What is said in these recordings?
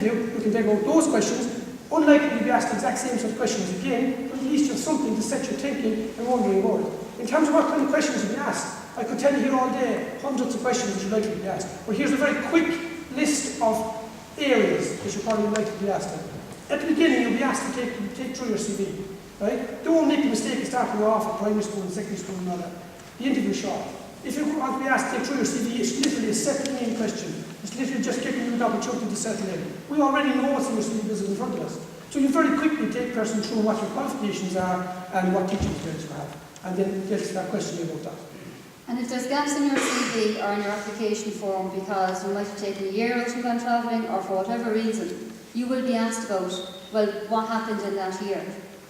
you can take out those questions. Unlikely to be asked the exact same sort of questions again, but at least you have something to set your thinking and wondering about it. In terms of what kind of questions you'll be asked, I could tell you here all day hundreds of questions that you're likely to be asked. But here's a very quick list of areas that you're probably likely to be asked in. At the beginning, you'll be asked to take through your CV. Right? Don't make the mistake of starting off at primary school and secondary school and all that. The interview is short. If you want to be asked to take through your CV, it's literally a settling in question. It's literally just giving you an opportunity to settle in. We already know what's in your CV is in front of us. So you very quickly take a person through what your qualifications are and what teaching experience you have. And then get to start questioning about that. And if there's gaps in your CV or in your application form because you might have taken a year out and gone travelling or for whatever reason, you will be asked about, well, what happened in that year.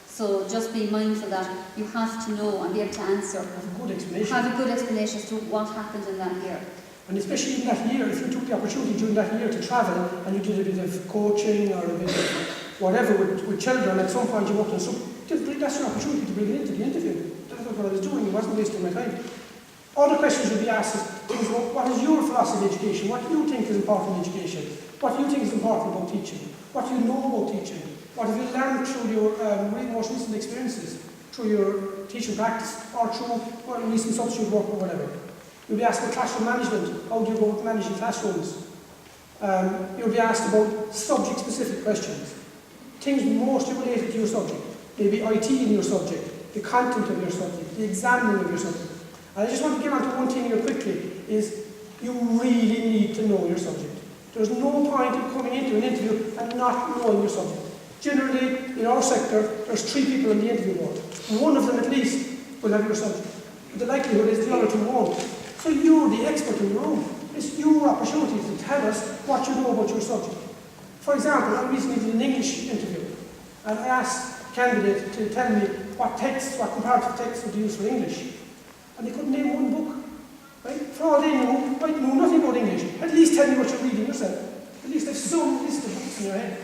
So just be mindful that you have to know and be able to answer. Have a good explanation. Have a good explanation as to what happened in that year. And especially in that year, if you took the opportunity during that year to travel and you did a bit of coaching or a bit of whatever with children, at some point you worked on some, that's your opportunity to bring it into the interview. That's what I was doing, I wasn't wasting my time. Other questions you'll be asked is things about what is your philosophy of education? What do you think is important in education? What do you think is important about teaching? What do you know about teaching? What have you learned through your most recent experiences? Through your teaching practice or through recent substitute work or whatever? You'll be asked about classroom management. How do you go about managing classrooms? You'll be asked about subject-specific questions. Things mostly related to your subject. Maybe IT in your subject, the content of your subject, the examining of your subject. And I just want to get on to one thing here quickly, is you really need to know your subject. There's no point in coming into an interview and not knowing your subject. Generally, in our sector, there's 3 people on the interview board. One of them at least will have your subject. But the likelihood is the other 2 won't. So you're the expert in the room. It's your opportunity to tell us what you know about your subject. For example, I recently did an English interview, and I asked a candidate to tell me what comparative texts would they use for English. And they couldn't name one book. Right? For all they knew, might know nothing about English. At least tell me what you're reading yourself. At least have some list of books in your head.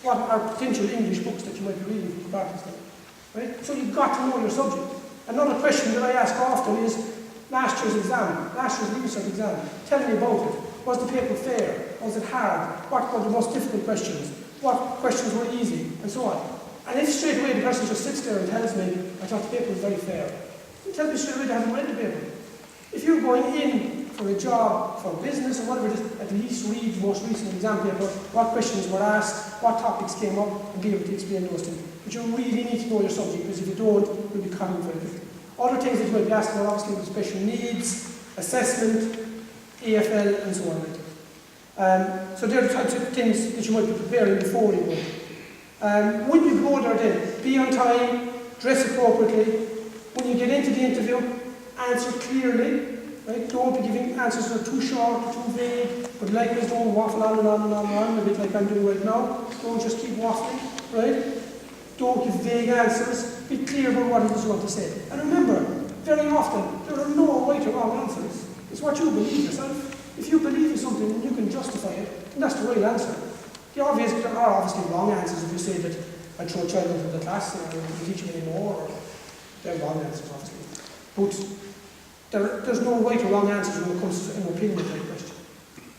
What are potential English books that you might be reading for comparative stuff. Right? So you've got to know your subject. Another question that I ask often is, last year's Leaving Cert exam, tell me about it. Was the paper fair? Was it hard? What were the most difficult questions? What questions were easy? And so on. And if straight away the person just sits there and tells me, I thought the paper was very fair, tell me straight away they haven't read the paper. If you're going in for a job, for business or whatever it is, at least read the most recent exam paper, what questions were asked, what topics came up, and be able to explain those things. But you really need to know your subject, because if you don't, you'll be caught in very quickly. Other things that you might be asked about, obviously, with special needs, assessment, AFL, and so on. So there are the types of things that you might be preparing before you go. When you go there then, be on time, dress appropriately. When you get into the interview, answer clearly. Right? Don't be giving answers that are too short, too vague, but likewise don't waffle on and on and on and on, a bit like I'm doing right now. Don't just keep waffling, right? Don't give vague answers. Be clear about what it is you want to say. And remember, very often, there are no right or wrong answers. It's what you believe yourself. If you believe in something and you can justify it, then that's the right answer. There are obviously wrong answers if you say that I throw a child into the class and I don't teach him anymore, or they're wrong answers, obviously. But there's no right or wrong answers when it comes to an opinion type question.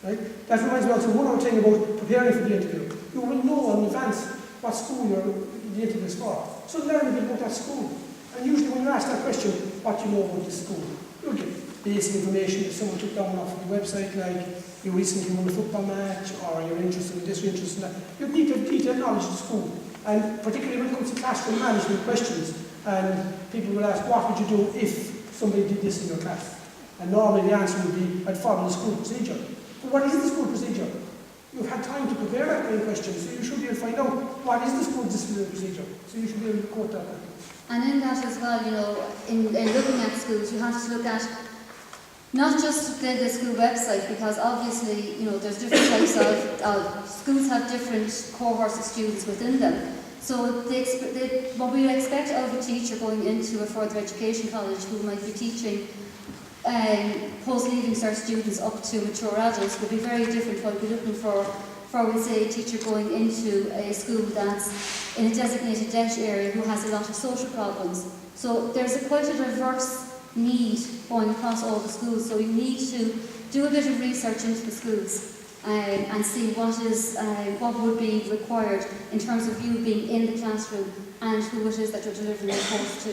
Right? That reminds me also of one other thing about preparing for the interview. You will know in advance what school the interview is for. So learn a bit about that school. And usually when you ask that question, what do you know about this school? You'll get basic information that someone took down off the website, like you recently won a football match, or you're interested in this, you're interested in that. You need to have detailed knowledge of the school. And particularly when it comes to classroom management questions, and people will ask, what would you do if somebody did this in your class? And normally the answer would be, I'd follow the school procedure. But what is the school procedure? You've had time to prepare that kind of question, so you should be able to find out what is the school disciplinary procedure. So you should be able to quote that. And in that as well, in looking at schools, you have to look at not just the school website, because obviously, there's different types of schools have different cohorts of students within them. So what we expect of a teacher going into a further education college who might be teaching post-leaving cert students up to mature adults would be very different what we're looking for, we say, a teacher going into a school that's in a designated debt area who has a lot of social problems. So there's quite a diverse need going across all the schools, so you need to do a bit of research into the schools and see what would be required in terms of you being in the classroom and who it is that you're delivering the course to.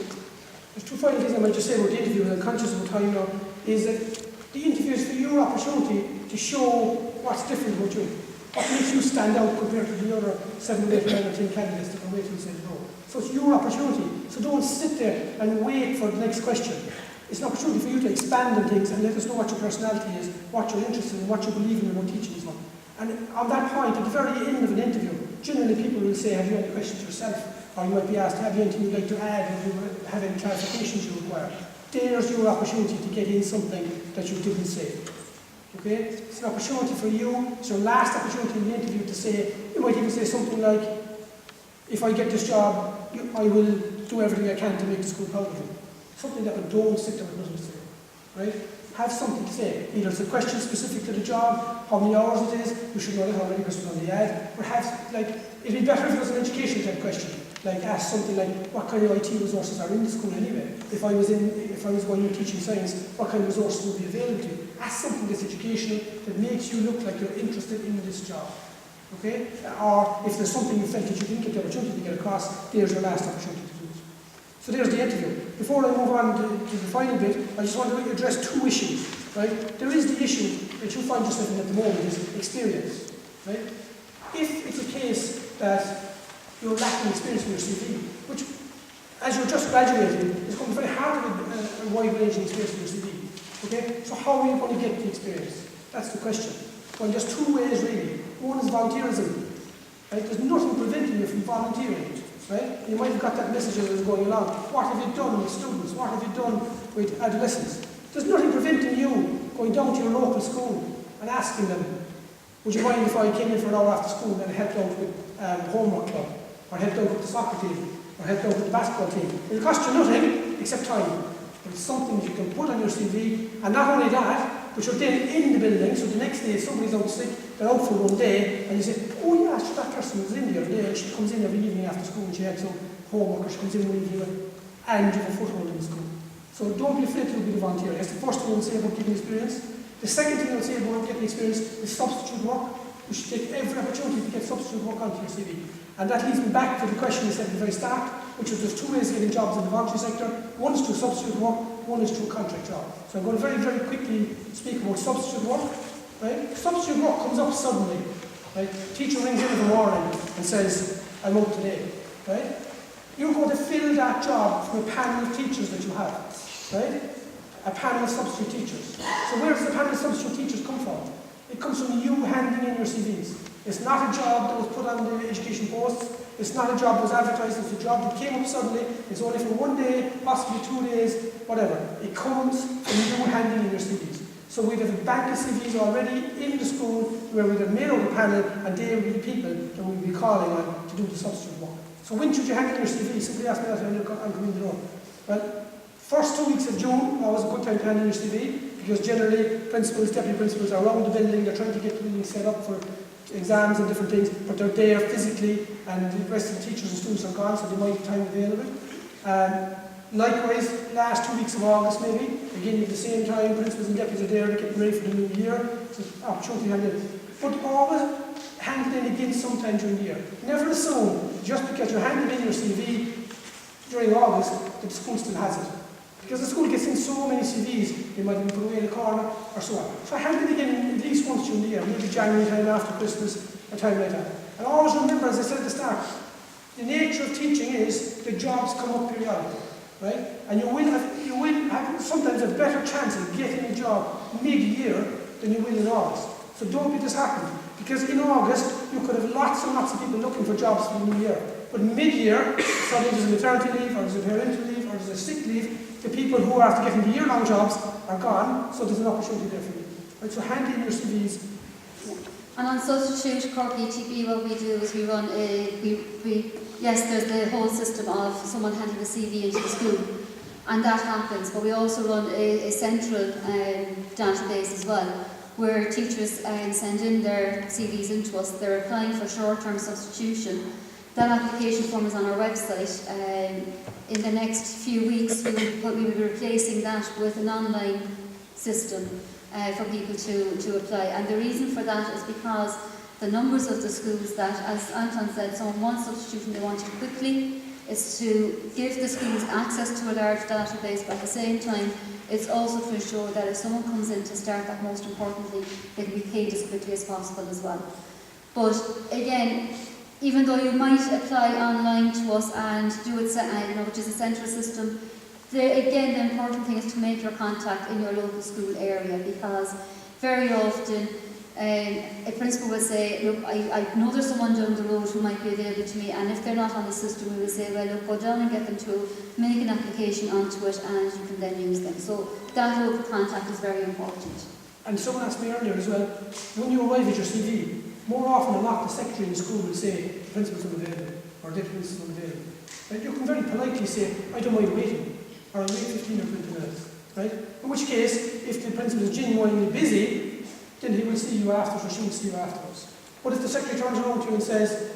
There's two final things I might just say about the interview, and I'm conscious of time now, is that the interview is for your opportunity to show what's different about you. What makes you stand out compared to the other 7, 8, 9 or 10 candidates that are waiting inside the door. So it's your opportunity. So don't sit there and wait for the next question. It's an opportunity for you to expand on things and let us know what your personality is, what you're interested in, what you believe in about teaching as well. And on that point, at the very end of an interview, generally people will say, have you any questions yourself? Or you might be asked, have you anything you'd like to add, or do you have any clarifications you require? There's your opportunity to get in something that you didn't say. Okay? It's an opportunity for you, it's your last opportunity in the interview to say, you might even say something like, if I get this job, I will do everything I can to make the school proud of you. Something that don't sit there with nothing to say. Right? Have something to say. Either it's a question specific to the job, how many hours it is, you should know that already because it's on the ad. Perhaps, it'd be better if it was an education type question. Like ask something like, what kind of IT resources are in the school anyway? If I was going to teaching science, what kind of resources would be available to you? Ask something that's educational, that makes you look like you're interested in this job. Okay? Or if there's something you felt that you didn't get the opportunity to get across, there's your last opportunity to do it. So there's the interview. Before I move on to the final bit, I just want to address two issues. Right? There is the issue that you find yourself in at the moment is experience. Right? If it's a case that you're lacking experience in your CV, which, as you're just graduating, is going to be very hard to get a wide-ranging experience in your CV. Okay? So how are you going to get the experience? That's the question. Well, there's two ways really. One is volunteerism. Right? There's nothing preventing you from volunteering. Right? You might have got that message as it was going along. What have you done with students? What have you done with adolescents? There's nothing preventing you going down to your local school and asking them, would you mind if I came in for an hour after school and helped out with homework club? Or helped out with the soccer team, or helped out with the basketball team. It'll cost you nothing except time. But it's something that you can put on your CV, and not only that, but you're then in the building, so the next day somebody's out sick, they're out for one day, and you say, oh yeah, sure, that person was in the other day, she comes in every evening after school and she had some homework, or she comes in one evening, and you have a foothold in the school. So don't be afraid to be a volunteer. That's the first thing I would say about getting experience. The second thing I would say about getting experience is substitute work. You should take every opportunity to get substitute work onto your CV. And that leads me back to the question we said at the very start, which is there's two ways of getting jobs in the voluntary sector. One is through substitute work, one is through contract job. So I'm going to very, very quickly speak about substitute work. Right? Substitute work comes up suddenly. Right? Teacher rings in the morning and says, I'm out today. Right? You're going to fill that job from a panel of teachers that you have. Right? A panel of substitute teachers. So where does the panel of substitute teachers come from? It comes from you handing in your CVs. It's not a job that was put on the education posts. It's not a job that was advertised. It's a job that came up suddenly. It's only for one day, possibly 2 days, whatever. It comes from you handing in your CVs. So we'd have a bank of CVs already in the school where we'd have made out a panel, and they would be the people that we'd be calling on to do the substitute work. So when should you hand in your CV? Somebody asked me that when I'm coming in the door. Well, first 2 weeks of June, always a good time to hand in your CV, because generally principals, deputy principals are around the building, they're trying to get the building set up for exams and different things, but they're there physically, and the rest of the teachers and students are gone, so they might have time available. Likewise, last 2 weeks of August maybe, again at the same time, principals and deputies are there, they're getting ready for the new year, it's an opportunity to hand in. But always hand it in again sometime during the year. Never assume, just because you're handing in your CV during August, that the school still has it. Because the school gets in so many CVs, they might have been put away in a corner, or so on. So hand it again at least once during the year, maybe January time after Christmas, a time like that. And always remember, as I said at the start, the nature of teaching is the jobs come up periodically, right? And you will have sometimes a better chance of getting a job mid-year than you will in August. So don't be disheartened, because in August you could have lots and lots of people looking for jobs for the new year. But mid-year, suddenly there's a maternity leave, or there's a parental leave, or there's a sick leave. The people who are after getting the year-long jobs are gone, so there's an opportunity there for you. Right, so hand in your CVs. And on substitute Cork ETB, what we do is we run yes, there's the whole system of someone handing a CV into the school, and that happens, but we also run a central database as well, where teachers send in their CVs into us. They're applying for short-term substitution. That application form is on our website. In the next few weeks, we will be replacing that with an online system for people to apply. And the reason for that is because the numbers of the schools that, as Anton said, someone wants substitution, they want it quickly. It's to give the schools access to a large database, but at the same time, it's also to ensure that if someone comes in to start that, most importantly, they can be paid as quickly as possible as well. But again, even though you might apply online to us and do it, which is a central system, again, the important thing is to make your contact in your local school area, because very often a principal will say, look, I know there's someone down the road who might be available to me, and if they're not on the system, we will say, well, look, go down and get them to make an application onto it, and you can then use them. So that local contact is very important. And someone asked me earlier as well, when you arrive at your CV, more often than not, the secretary in the school will say, the principal's unavailable, or the deputy principal's unavailable. Right? You can very politely say, I don't mind waiting, or I'll wait 15 or 20 minutes. Right? In which case, if the principal is genuinely busy, then he will see you afterwards, or she will see you afterwards. But if the secretary turns around to you and says,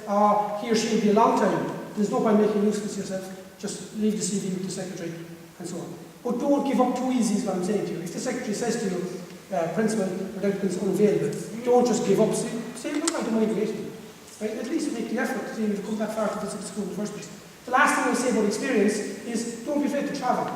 he or she will be a long time, there's no point making nuisance of yourself, just leave the CV with the secretary, and so on. But don't give up too easy is what I'm saying to you. If the secretary says to you, principal or deputy is unavailable, don't just give up. Say, look, I don't mind waiting. Right? At least make the effort to see if you come that far to visit the school in the first place. The last thing I'll say about experience is don't be afraid to travel.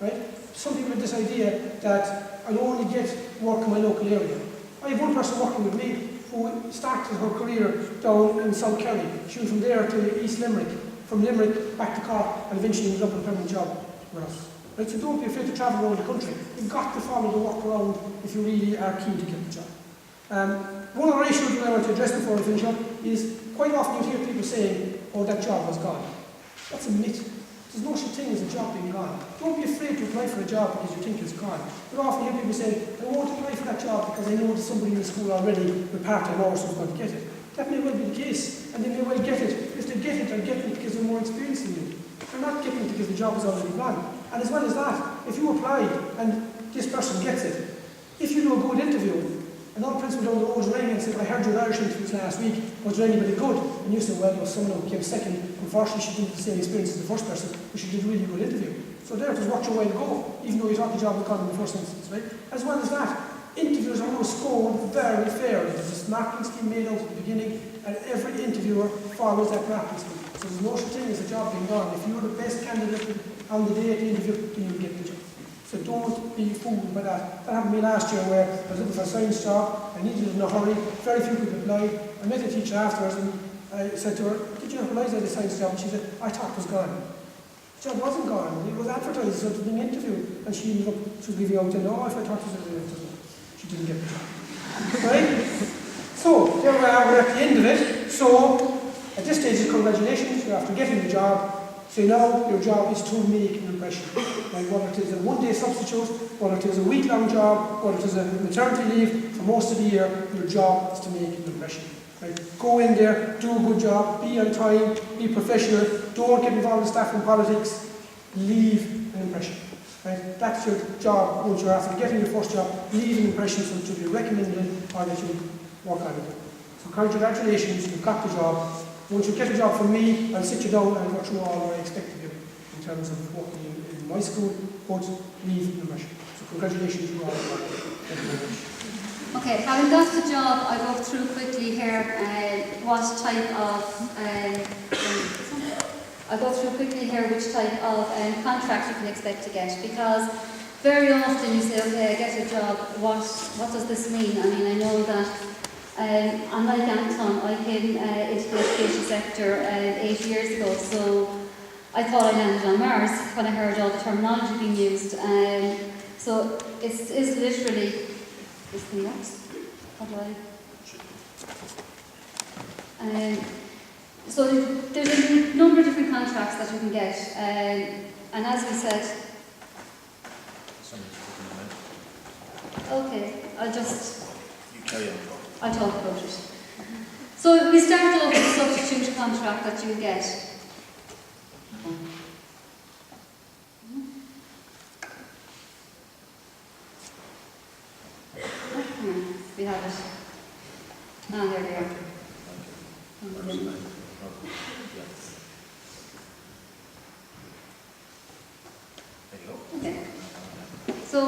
Right? Some people have this idea that I'll only get work in my local area. I have one person working with me who started her career down in South Kerry. She went from there to East Limerick, from Limerick back to Cork, and eventually ended up in a permanent job with us. Right? So don't be afraid to travel around the country. You've got to follow the work around if you really are keen to get the job. One other issue that I want to address before I finish up is quite often you hear people saying, oh, that job was gone. That's a myth. There's no such thing as a job being gone. Don't be afraid to apply for a job because you think it's gone. But often you hear people say, I won't apply for that job because I know there's somebody in the school already with part-time hours who's going to get it. That may well be the case, and they may well get it. If they get it, they're getting it because they're more experienced than you. They're not getting it because the job is already gone. And as well as that, if you apply and this person gets it, if you do a good interview, another principal down the road rang and said, I heard your Irish interviews last week, was there anybody good? And you said, well, there was someone who came second. Unfortunately, she didn't have the same experience as the first person, but she did a really good interview. So there it was worth your while to go, even though you thought the job was gone in the first instance, right? As well as that, interviews are now scored very fairly. There's a marking scheme made out at the beginning, and every interviewer follows that marking scheme. So there's no such thing as a job being gone. If you're the best candidate on the day of the interview, then you get the job. So don't be fooled by that. That happened to me last year where I was looking for a science job, I needed it in a hurry, very few people applied. I met a teacher afterwards and I said to her, did you apply for the science job? And she said, I thought it was gone. The job wasn't gone, it was advertised, so it was being interviewed. And she ended up, she was leaving out and oh, if I thought it was interviewed. She didn't get the job. Right? So, there we are, we're at the end of it. So, at this stage, congratulations, you're after getting the job. So now your job is to make an impression. Like whether it is a one-day substitute, whether it is a week-long job, whether it is a maternity leave, for most of the year, your job is to make an impression. Right? Go in there, do a good job, be on time, be professional, don't get involved in staff and politics, leave an impression. Right? That's your job once you're after getting your first job, leave an impression so it should be recommended or that you work on it. So congratulations, you've got the job. Once you get a job from me, I'll sit you down and go through all I expect of you in terms of working in my school, but leave an impression. So congratulations to all. Thank you very much. Okay, having got the job, I'll go through quickly here what type of I'll go through quickly here which type of contract you can expect to get, because very often you say, okay, I get a job, what does this mean? I mean, I know that unlike Anton, I came into the education sector 8 years ago, so I thought I landed on Mars when I heard all the terminology being used. So it's literally, this thing works. How do I? So there's a number of different contracts that you can get, and as we said, okay, I'll talk about it. So we start off with the substitute contract that you get. We have it. Ah, there we are. Okay. So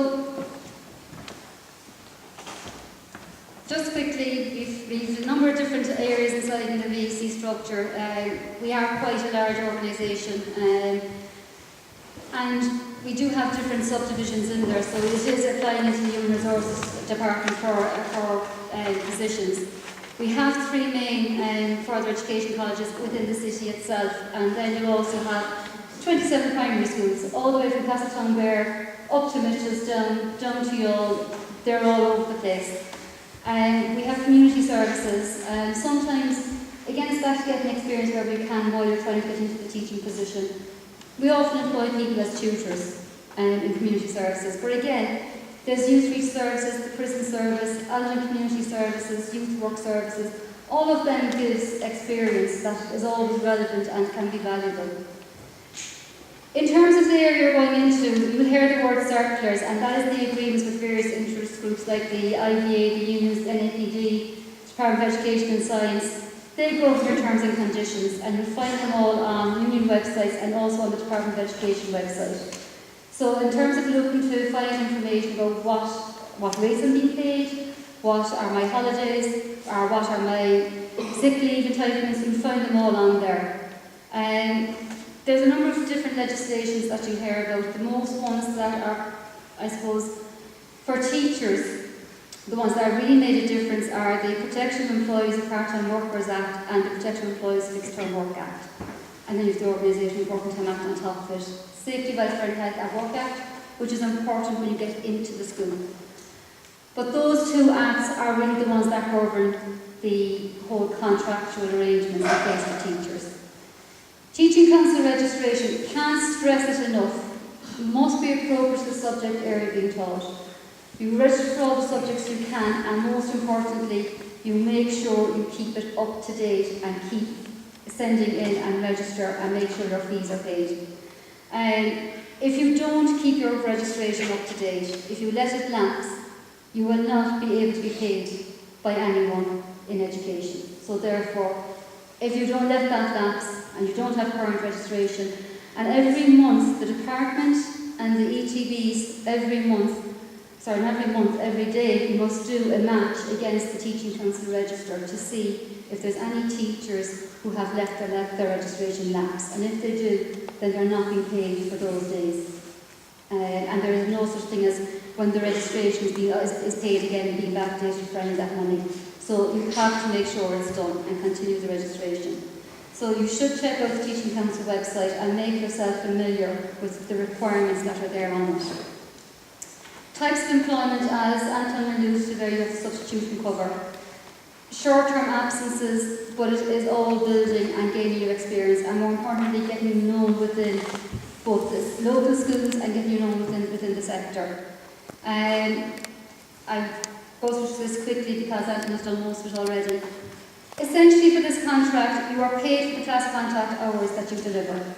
different areas inside in the VEC structure. We are quite a large organisation, and we do have different subdivisions in there, so it is applying into the Human Resources Department for positions. We have 3 main further education colleges within the city itself, and then you also have 27 primary schools, all the way from Castletonbear up to Mitchelstown, down to Youghal. They're all over the place. We have community services, and sometimes, again, it's back to getting experience where we can while you're trying to get into the teaching position. We often employ people as tutors in community services, but again, there's youth reach services, the prison service, elderly community services, youth work services. All of them gives experience that is always relevant and can be valuable. In terms of the area you're going into, you will hear the word circulars, and that is the agreements with various interest groups like the IVA, the unions, the NAPD, Department of Education and Science. They govern your terms and conditions, and you'll find them all on union websites and also on the Department of Education website. So in terms of looking to find information about what rates I'm being paid, what are my holidays, or what are my sick leave entitlements, you'll find them all on there. There's a number of different legislations that you hear about. The most ones that are, I suppose, for teachers, the ones that have really made a difference are the Protection of Employees of Part-Time Workers Act and the Protection of Employees Fixed Term Work Act. And then you have the Organisation of Working Time Act on top of it. Safety, Welfare and Health at Work Act, which is important when you get into the school. But those 2 acts are really the ones that govern the whole contractual arrangements in place for teachers. Teaching Council registration, can't stress it enough, must be appropriate to the subject area being taught. You register for all the subjects you can, and most importantly, you make sure you keep it up to date and keep sending in and register and make sure your fees are paid. If you don't keep your registration up to date, if you let it lapse, you will not be able to be paid by anyone in education. So therefore, if you don't let that lapse and you don't have current registration, and every month the department and the ETBs every day you must do a match against the Teaching Council register to see if there's any teachers who have let their registration lapse, and if they do, then they're not being paid for those days. And there is no such thing as when the registration is paid again being backdated for any of that money. So you have to make sure it's done and continue the registration. So you should check out the Teaching Council website and make yourself familiar with the requirements that are there on it. Types of employment, as Anton alluded to there, you have substitution cover. Short-term absences, but it is all building and gaining your experience, and more importantly, getting you known within both the local schools and getting you known within the sector. I go through this quickly because Anton has done most of it already. Essentially for this contract, you are paid for the class contact hours that you deliver.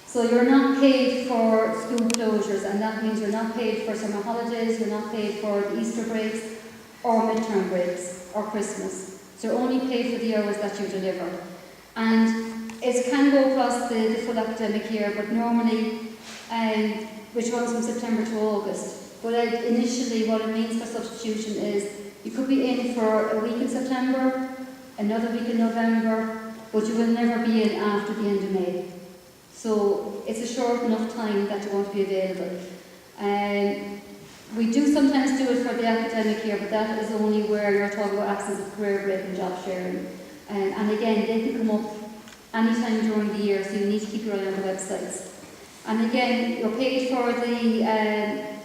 So you're not paid for school closures, and that means you're not paid for summer holidays, you're not paid for the Easter breaks or midterm breaks or Christmas. So you're only paid for the hours that you deliver. And it can go across the full academic year, but normally, which runs from September to August. But initially what it means for substitution is you could be in for a week in September, another week in November, but you will never be in after the end of May. So it's a short enough time that you won't be available. We do sometimes do it for the academic year, but that is only where you're talking about absence of career break and job sharing. And again, they can come up anytime during the year, so you need to keep your eye on the websites. And again, you're paid for the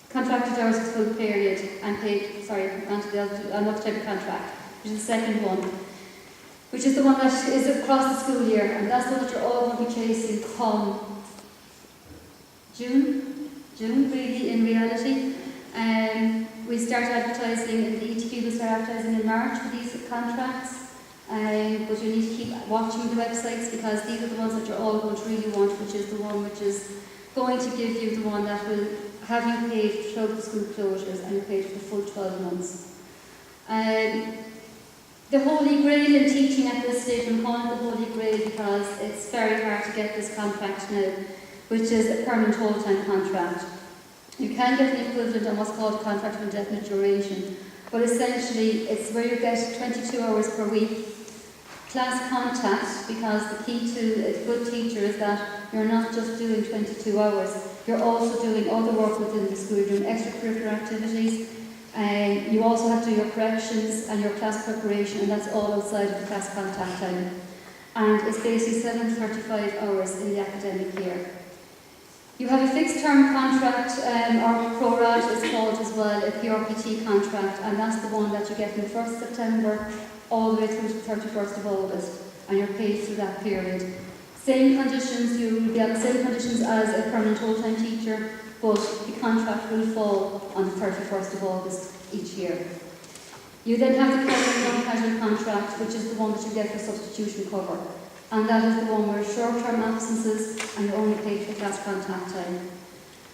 contracted hours for the full period and paid, another type of contract, which is the second one, which is the one that is across the school year, and that's the one that you're all going to be chasing come June really in reality. We start advertising, and the ETP will start advertising in March for these contracts, but you need to keep watching the websites because these are the ones that you're all going to really want, which is the one which is going to give you the one that will have you paid throughout the school closures and you're paid for the full 12 months. The Holy Grail in teaching at this stage, I'm calling it the Holy Grail because it's very hard to get this contract now, which is a permanent whole-time contract. You can get an equivalent on what's called a contract of indefinite duration, but essentially it's where you get 22 hours per week. Class contact, because the key to a good teacher is that you're not just doing 22 hours, you're also doing other work within the school, you're doing extracurricular activities, and you also have to do your corrections and your class preparation, and that's all outside of the class contact time. And it's basically 735 hours in the academic year. You have a fixed term contract, or pro rata is called as well, a PRPT contract, and that's the one that you get from the 1st September all the way through to the 31st of August, and you're paid through that period. Same conditions, you will be on the same conditions as a permanent full-time teacher, but the contract will fall on the 31st of August each year. You then have the casual and non-casual contract, which is the one that you get for substitution cover. And that is the one where short-term absences and you're only paid for class contact time.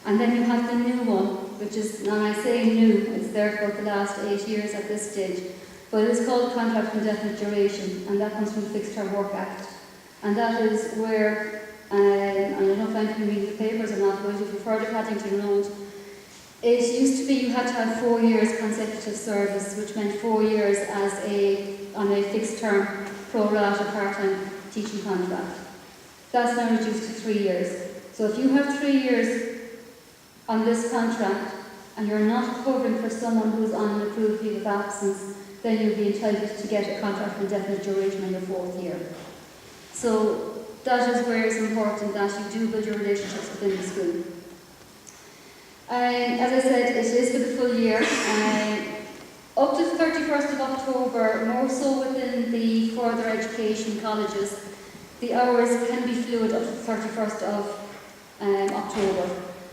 And then you have the new one, which is, and I say new, it's there for the last 8 years at this stage, but it's called contract of indefinite duration, and that comes from the Fixed Term Work Act. And that is where, I don't know if I'm reading the papers or not, but if you've heard of Paddington Road, it used to be you had to have 4 years consecutive service, which meant 4 years as on a fixed term pro rata part-time teaching contract. That's now reduced to 3 years. So if you have 3 years on this contract and you're not covering for someone who's on an approved leave of absence, then you'll be entitled to get a contract of indefinite duration in your 4th year. So that is where it's important that you do build your relationships within the school. As I said, it is for the full year. Up to the 31st of October, more so within the further education colleges, the hours can be fluid up to the 31st of October.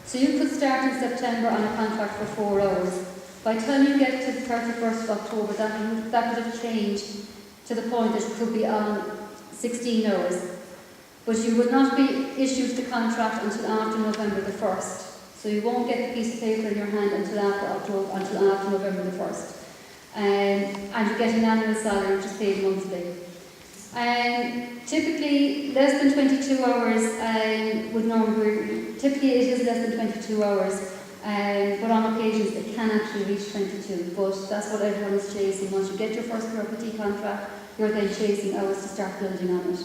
So you could start in September on a contract for 4 hours. By the time you get to the 31st of October, that would have changed to the point that you could be on 16 hours. But you would not be issued the contract until after November the 1st. So you won't get the piece of paper in your hand until after November the 1st. And you get an annual salary which is paid monthly. Typically less than 22 hours typically it is less than 22 hours, but on occasions it can actually reach 22, but that's what everyone is chasing. Once you get your first PRPT contract, you're then chasing hours to start building on it.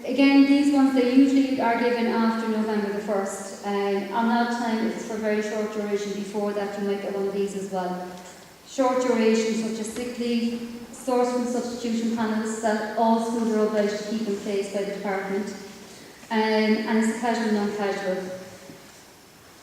Again, these ones, they usually are given after November the 1st. On that time, it's for very short duration. Before that, you might get one of these as well. Short duration, such as sick leave, source from substitution panels that all schools are obliged to keep in place by the department. And it's casual and non-casual.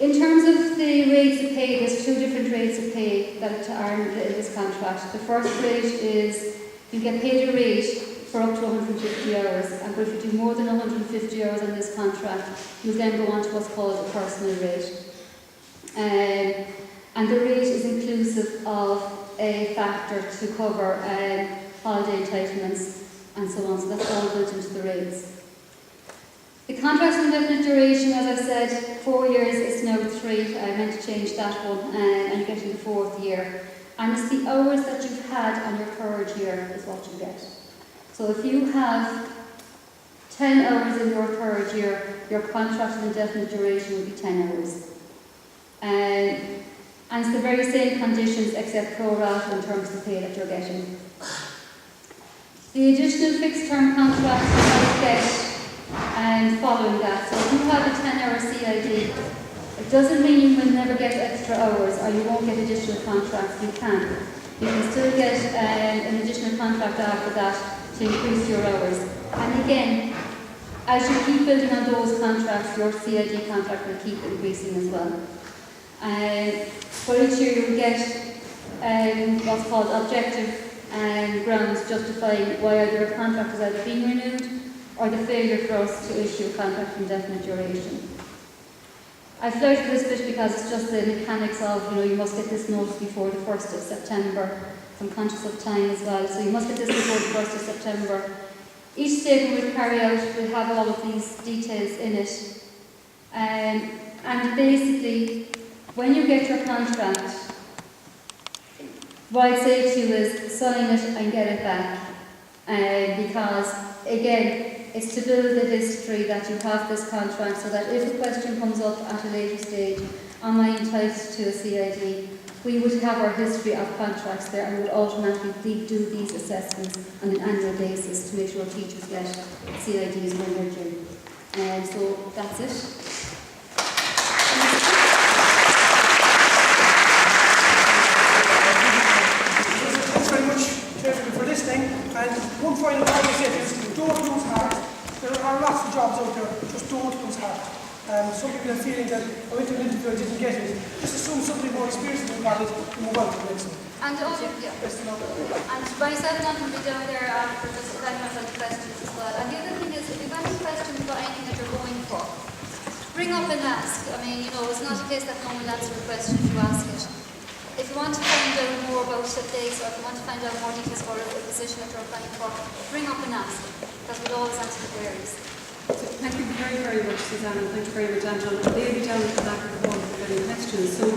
In terms of the rates of pay, there's 2 different rates of pay that are in this contract. The first rate is you get paid a rate for up to 150 hours, and but if you do more than 150 hours on this contract, you then go on to what's called a personal rate. And the rate is inclusive of a factor to cover holiday entitlements and so on, so that's all built into the rates. The contracts of indefinite duration, as I said, 4 years, it's now 3. I meant to change that one, and you get in the 4th year. And it's the hours that you've had on your 3rd year is what you get. So if you have 10 hours in your 3rd year, your contract of indefinite duration will be 10 hours. And it's the very same conditions except pro rata in terms of the pay that you're getting. The additional fixed term contract you might get following that. So if you have a 10-hour CID, it doesn't mean you will never get extra hours or you won't get additional contracts. You can. You can still get an additional contract after that to increase your hours. And again, as you keep building on those contracts, your CID contract will keep increasing as well. For each year you will get what's called objective grounds justifying why either a contract is either being renewed or the failure for us to issue a contract of indefinite duration. I flouted this bit because it's just the mechanics of, you must get this notice before the 1st of September. I'm conscious of time as well, so you must get this before the 1st of September. Each statement we'll carry out will have all of these details in it. And basically, when you get your contract, what I'd say to you is sign it and get it back. Because, again, it's to build the history that you have this contract so that if a question comes up at a later stage, am I entitled to a CID? we would have our history of contracts there and would automatically do these assessments on an annual basis to make sure teachers get CIDs when they're due. And so that's it. Thanks very much, Chairman, for listening. And one final point I said is, don't lose heart. There are lots of jobs out there, just don't lose heart. Some people are feeling that I went to an interview and didn't get it. Just assume somebody more experienced than got it and move on to the next one. And myself and I can be down there for just very much on the questions as well. And the other thing is, if you've any questions about anything that you're going for, bring up and ask. I mean, you know, it's not a case that no one will answer a question if you ask it. If you want to find out more about the days, or if you want to find out more details about the position that you're applying for, bring up and ask, because we'll always answer the queries. So thank you very, very much, Suzanne, and thank you very much, Anton. They'll be down at the back of the hall for any questions. So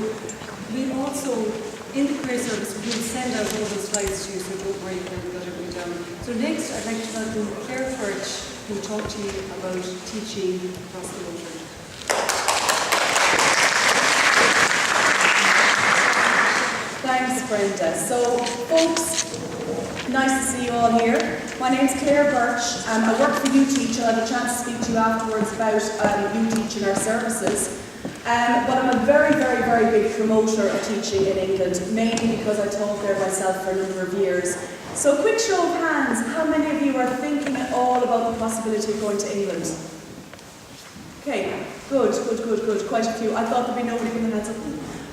we also, in the Career Service, we will send out all those slides to you, so don't worry, we've got everything down. So next, I'd like to welcome Claire Birch, who will talk to you about teaching across the country. Thanks, Brenda. So, folks, nice to see you all here. My name's Claire Birch. I work for UTeach. I'll have a chance to speak to you afterwards about UTeach and our services. But I'm a very, very, very big promoter of teaching in England, mainly because I taught there myself for a number of years. So, quick show of hands, how many of you are thinking at all about the possibility of going to England? Okay, good. Quite a few. I thought there'd be nobody with their hands up.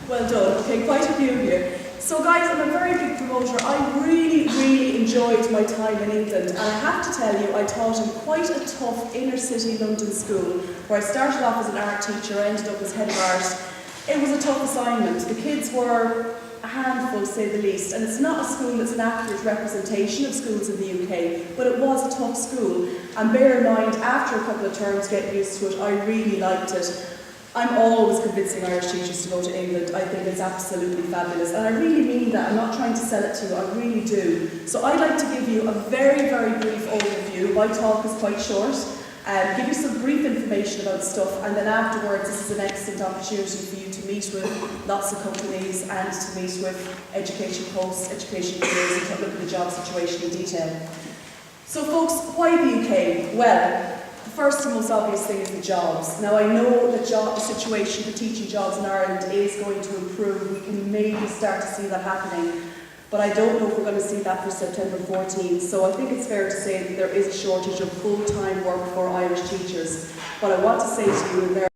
Well done. Okay, quite a few of you. So guys, I'm a very big promoter. I really enjoyed my time in England, and I have to tell you, I taught in quite a tough inner city London school, where I started off as an art teacher, I ended up as head of art. It was a tough assignment. The kids were a handful, to say the least, and it's not a school that's an accurate representation of schools in the UK, but it was a tough school. And bear in mind, after a couple of terms getting used to it, I really liked it. I'm always convincing Irish teachers to go to England. I think it's absolutely fabulous. And I really mean that. I'm not trying to sell it to you. I really do. So I'd like to give you a very, very brief overview. My talk is quite short. Give you some brief information about stuff. And then afterwards, this is an excellent opportunity for you to meet with lots of companies and to meet with education posts, education careers, and to look at the job situation in detail. So folks, why the UK? Well, the first and most obvious thing is the jobs. Now I know that the situation for teaching jobs in Ireland is going to improve. We can maybe start to see that happening, but I don't know if we're going to see that for September 14th. So I think it's fair to say that there is a shortage of full-time work for Irish teachers. But I want to say to you,